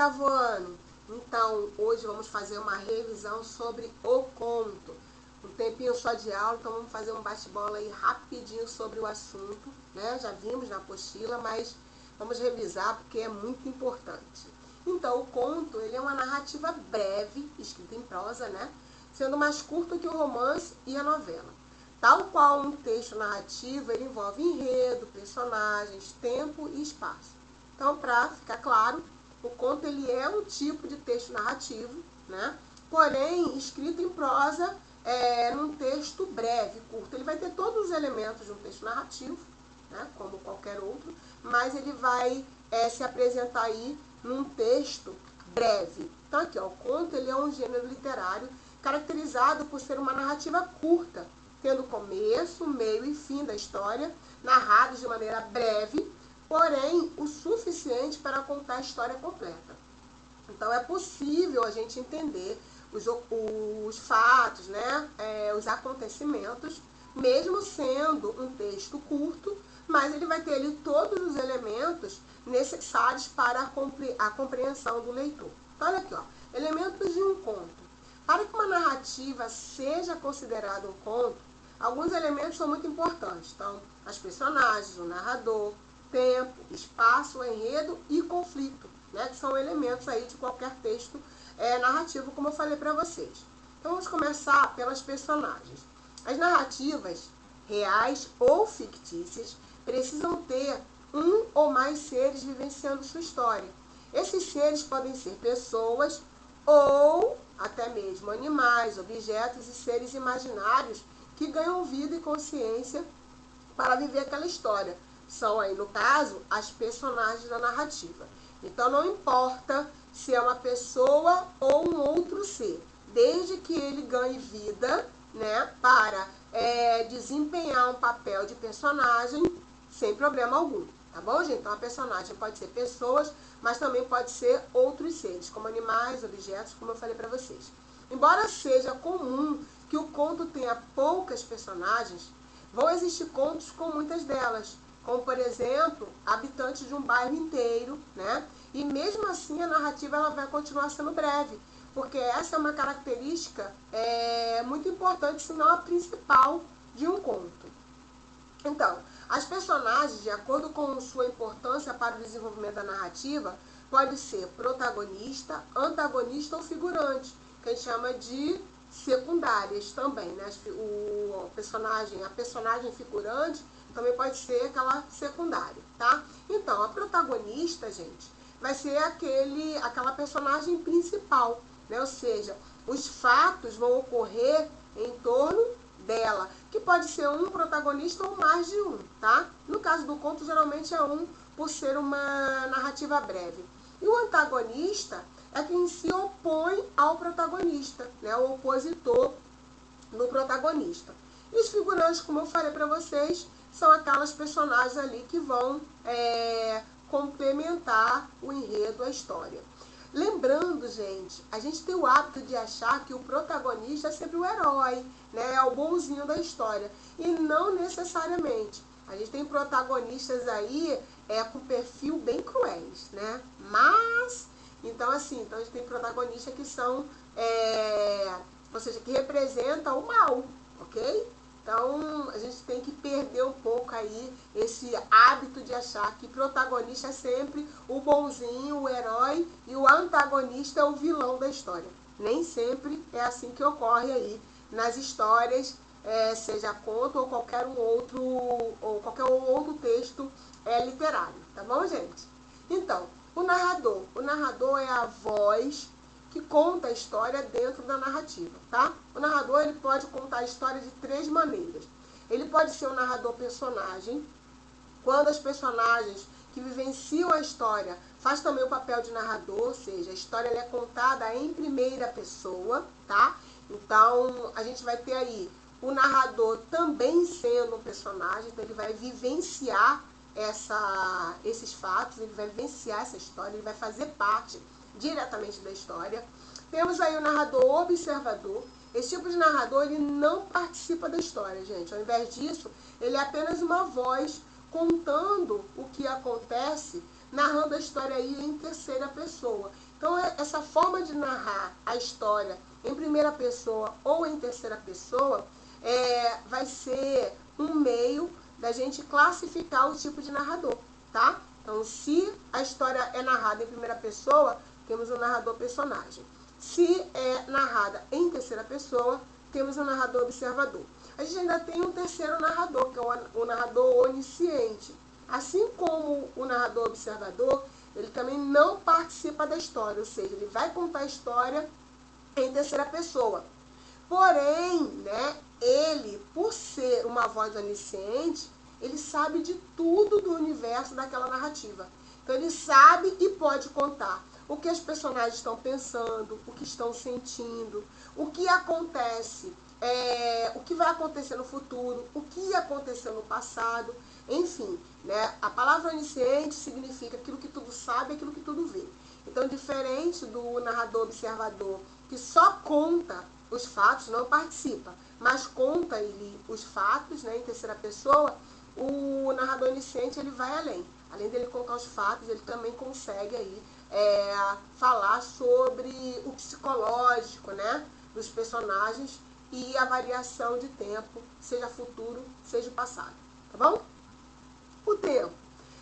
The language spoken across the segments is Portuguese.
oitavo ano. Então, hoje vamos fazer uma revisão sobre o conto. Um tempinho só de aula, então vamos fazer um bate-bola aí rapidinho sobre o assunto, né? Já vimos na apostila, mas vamos revisar porque é muito importante. Então, o conto, ele é uma narrativa breve, escrita em prosa, né? Sendo mais curto que o romance e a novela. Tal qual um texto narrativo, ele envolve enredo, personagens, tempo e espaço. Então, para ficar claro, o conto ele é um tipo de texto narrativo, né? Porém, escrito em prosa, num texto breve, curto. Ele vai ter todos os elementos de um texto narrativo, né? Como qualquer outro, mas ele vai se apresentar aí num texto breve. Então, aqui, ó, o conto ele é um gênero literário caracterizado por ser uma narrativa curta, tendo começo, meio e fim da história, narrados de maneira breve, porém o suficiente para contar a história completa. Então é possível a gente entender os fatos, né? Os acontecimentos, mesmo sendo um texto curto, mas ele vai ter ali todos os elementos necessários para a compreensão do leitor. Então olha aqui, ó, elementos de um conto. Para que uma narrativa seja considerada um conto, alguns elementos são muito importantes. Então, as personagens, o narrador, tempo, espaço, enredo e conflito, né? Que são elementos aí de qualquer texto narrativo, como eu falei para vocês. Então, vamos começar pelas personagens. As narrativas, reais ou fictícias, precisam ter um ou mais seres vivenciando sua história. Esses seres podem ser pessoas ou até mesmo animais, objetos e seres imaginários que ganham vida e consciência para viver aquela história. São aí, no caso, as personagens da narrativa. Então não importa se é uma pessoa ou um outro ser, desde que ele ganhe vida, né, para desempenhar um papel de personagem sem problema algum. Tá bom, gente? Então a personagem pode ser pessoas, mas também pode ser outros seres, como animais, objetos, como eu falei para vocês. Embora seja comum que o conto tenha poucas personagens, vão existir contos com muitas delas, como por exemplo, habitantes de um bairro inteiro, né? E mesmo assim a narrativa ela vai continuar sendo breve, porque essa é uma característica muito importante, se não a principal, de um conto. Então, as personagens, de acordo com sua importância para o desenvolvimento da narrativa, pode ser protagonista, antagonista ou figurante, que a gente chama de secundárias também, né? A personagem figurante também pode ser aquela secundária, tá? Então, a protagonista, gente, vai ser aquela personagem principal, né? Ou seja, os fatos vão ocorrer em torno dela, que pode ser um protagonista ou mais de um, tá? No caso do conto, geralmente é um, por ser uma narrativa breve. E o antagonista é quem se opõe ao protagonista, né? O opositor do protagonista. E os figurantes, como eu falei para vocês, são aquelas personagens ali que vão complementar o enredo, a história. Lembrando, gente, a gente tem o hábito de achar que o protagonista é sempre o herói, né? É o bonzinho da história. E não necessariamente. A gente tem protagonistas aí com perfil bem cruéis, né? Mas, então assim, a gente tem protagonistas que são, ou seja, que representam o mal, ok? Então, a gente tem que perder um pouco aí esse hábito de achar que protagonista é sempre o bonzinho, o herói, e o antagonista é o vilão da história. Nem sempre é assim que ocorre aí nas histórias, seja conto ou qualquer outro texto literário. Tá bom, gente? Então, o narrador é a voz que conta a história dentro da narrativa, tá? O narrador ele pode contar a história de três maneiras. Ele pode ser um narrador personagem, quando as personagens que vivenciam a história faz também o papel de narrador, ou seja, a história ela é contada em primeira pessoa, tá? Então, a gente vai ter aí o narrador também sendo um personagem, então ele vai vivenciar esses fatos, ele vai vivenciar essa história, ele vai fazer parte diretamente da história. Temos aí o narrador observador. Esse tipo de narrador, ele não participa da história, gente. Ao invés disso, ele é apenas uma voz contando o que acontece, narrando a história aí em terceira pessoa. Então, essa forma de narrar a história em primeira pessoa ou em terceira pessoa vai ser um meio da gente classificar o tipo de narrador, tá? Então, se a história é narrada em primeira pessoa, temos um narrador personagem. Se é narrada em terceira pessoa, temos um narrador observador. A gente ainda tem um terceiro narrador, que é o narrador onisciente. Assim como o narrador observador, ele também não participa da história, ou seja, ele vai contar a história em terceira pessoa. Porém, né, ele, por ser uma voz onisciente, ele sabe de tudo do universo daquela narrativa. Então ele sabe e pode contar o que as personagens estão pensando, o que estão sentindo, o que acontece, o que vai acontecer no futuro, o que aconteceu no passado, enfim, né? A palavra onisciente significa aquilo que tudo sabe, aquilo que tudo vê. Então, diferente do narrador observador, que só conta os fatos, não participa, mas conta ele os fatos, né, em terceira pessoa, o narrador onisciente ele vai além. Além dele contar os fatos, ele também consegue aí falar sobre o psicológico, né, dos personagens e a variação de tempo, seja futuro, seja passado. Tá bom? O tempo.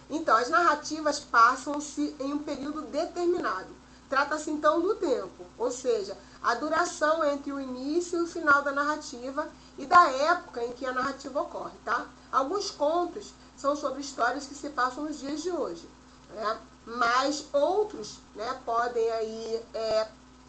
Então, as narrativas passam-se em um período determinado. Trata-se então do tempo, ou seja, a duração entre o início e o final da narrativa e da época em que a narrativa ocorre, tá? Alguns contos são sobre histórias que se passam nos dias de hoje, né? Mas outros, né, podem aí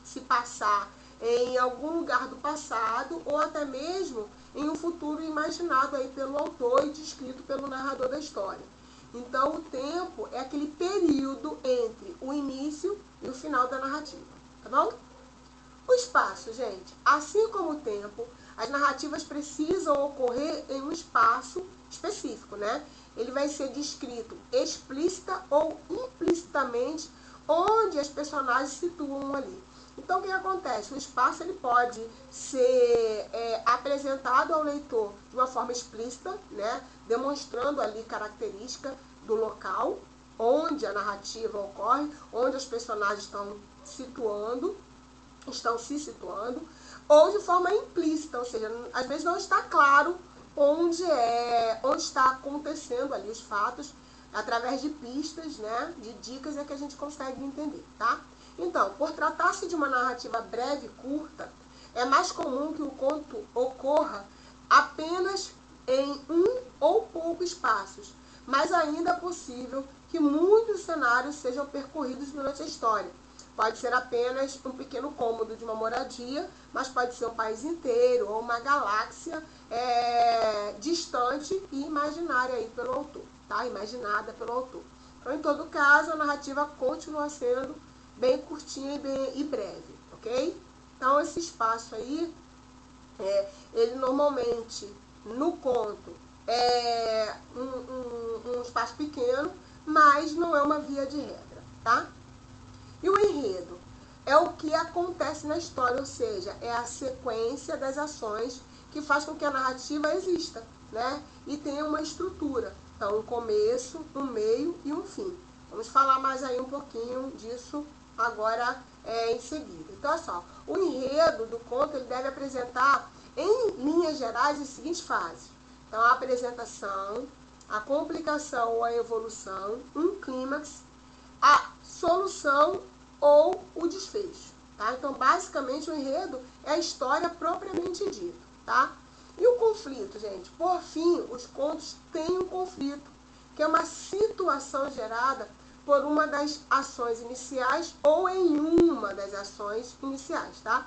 se passar em algum lugar do passado ou até mesmo em um futuro imaginado aí pelo autor e descrito pelo narrador da história. Então, o tempo é aquele período entre o início e o final da narrativa, tá bom? O espaço, gente, assim como o tempo, as narrativas precisam ocorrer em um espaço específico, né? Ele vai ser descrito explícita ou implicitamente onde as personagens se situam ali. Então, o que acontece? O espaço ele pode ser apresentado ao leitor de uma forma explícita, né? Demonstrando ali característica do local onde a narrativa ocorre, onde os personagens estão se situando, ou de forma implícita, ou seja, às vezes não está claro onde está acontecendo ali os fatos, através de pistas, né, de dicas é que a gente consegue entender, tá? Então, por tratar-se de uma narrativa breve e curta, é mais comum que o conto ocorra apenas em um ou poucos espaços, mas ainda é possível que muitos cenários sejam percorridos durante a história. Pode ser apenas um pequeno cômodo de uma moradia, mas pode ser um país inteiro ou uma galáxia distante e imaginária aí pelo autor, tá? Imaginada pelo autor. Então, em todo caso, a narrativa continua sendo bem curtinha e breve, ok? Então, esse espaço aí, ele normalmente, no conto, é um espaço pequeno, mas não é uma via de regra, tá? E o enredo é o que acontece na história, ou seja, é a sequência das ações que faz com que a narrativa exista, né? E tenha uma estrutura. Então, um começo, um meio e um fim. Vamos falar mais aí um pouquinho disso agora em seguida. Então, olha só, o enredo do conto ele deve apresentar, em linhas gerais, as seguintes fases. Então, a apresentação, a complicação ou a evolução, um clímax, a solução ou o desfecho, tá? Então, basicamente, o enredo é a história propriamente dita, tá? E o conflito, gente? Por fim, os contos têm um conflito, que é uma situação gerada por uma das ações iniciais ou em uma das ações iniciais, tá?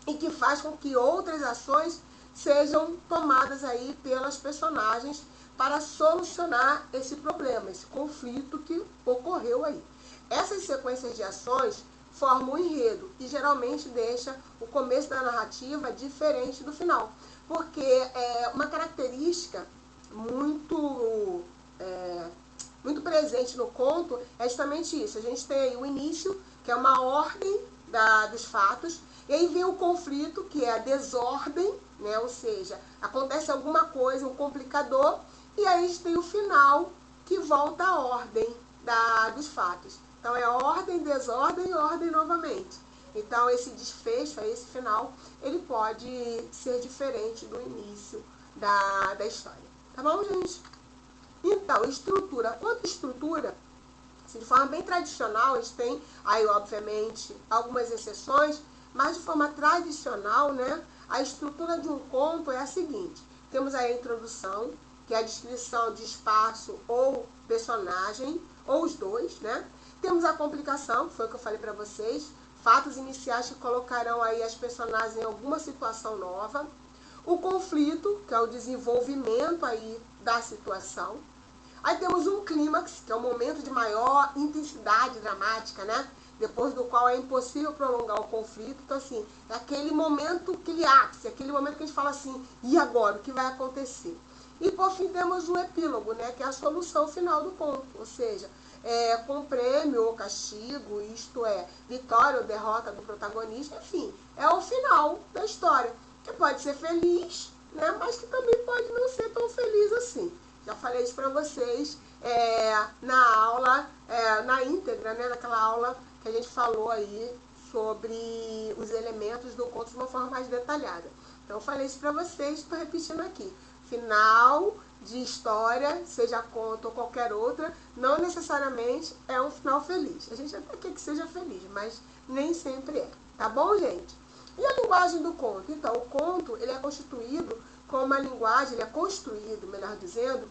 E que faz com que outras ações sejam tomadas aí pelas personagens para solucionar esse problema, esse conflito que ocorreu aí. Essas sequências de ações formam um enredo e geralmente deixa o começo da narrativa diferente do final, porque uma característica muito presente no conto é justamente isso. A gente tem aí o início, que é uma ordem dos fatos, e aí vem o conflito, que é a desordem, né? Ou seja, acontece alguma coisa, um complicador, e aí a gente tem o final, que volta à ordem dos fatos. Então, Então é ordem, desordem e ordem novamente. Então esse desfecho, esse final, ele pode ser diferente do início da história. Tá bom, gente? Então, estrutura. Quanto à estrutura, assim, de forma bem tradicional, a gente tem aí, obviamente, algumas exceções, mas de forma tradicional, né, a estrutura de um conto é a seguinte. Temos aí a introdução, que é a descrição de espaço ou personagem, ou os dois, né? Temos a complicação, que foi o que eu falei para vocês, fatos iniciais que colocarão aí as personagens em alguma situação nova. O conflito, que é o desenvolvimento aí da situação. Aí temos um clímax, que é o momento de maior intensidade dramática, né? Depois do qual é impossível prolongar o conflito. Então, assim, é aquele momento clímax, aquele momento que a gente fala assim, e agora? O que vai acontecer? E, por fim, temos o epílogo, né? Que é a solução final do conto, ou seja, com prêmio ou castigo, isto é, vitória ou derrota do protagonista, enfim, é o final da história, que pode ser feliz, né? Mas que também pode não ser tão feliz assim. Já falei isso para vocês na aula, na íntegra, né, naquela aula que a gente falou aí sobre os elementos do conto de uma forma mais detalhada. Então eu falei isso para vocês, estou repetindo aqui. Final de história, seja conto ou qualquer outra, não necessariamente é um final feliz. A gente até quer que seja feliz, mas nem sempre é. Tá bom, gente? E a linguagem do conto? Então, o conto ele é constituído com uma linguagem, ele é construído, melhor dizendo,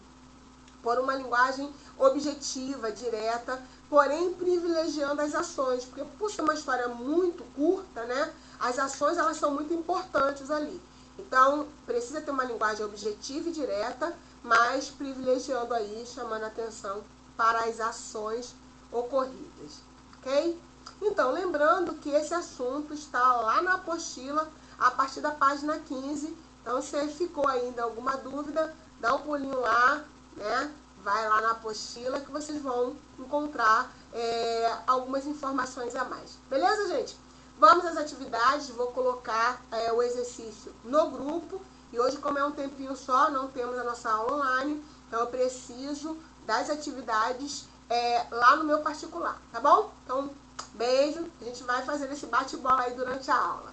por uma linguagem objetiva, direta, porém privilegiando as ações, porque por ser uma história muito curta, né, as ações elas são muito importantes ali. Então, precisa ter uma linguagem objetiva e direta, mas privilegiando aí, chamando atenção para as ações ocorridas, ok? Então, lembrando que esse assunto está lá na apostila, a partir da página 15. Então, se ficou ainda alguma dúvida, dá um pulinho lá, né? Vai lá na apostila que vocês vão encontrar algumas informações a mais. Beleza, gente? Vamos às atividades, vou colocar o exercício no grupo. E hoje, como é um tempinho só, não temos a nossa aula online, então eu preciso das atividades lá no meu particular, tá bom? Então, beijo, a gente vai fazer esse bate-bola aí durante a aula.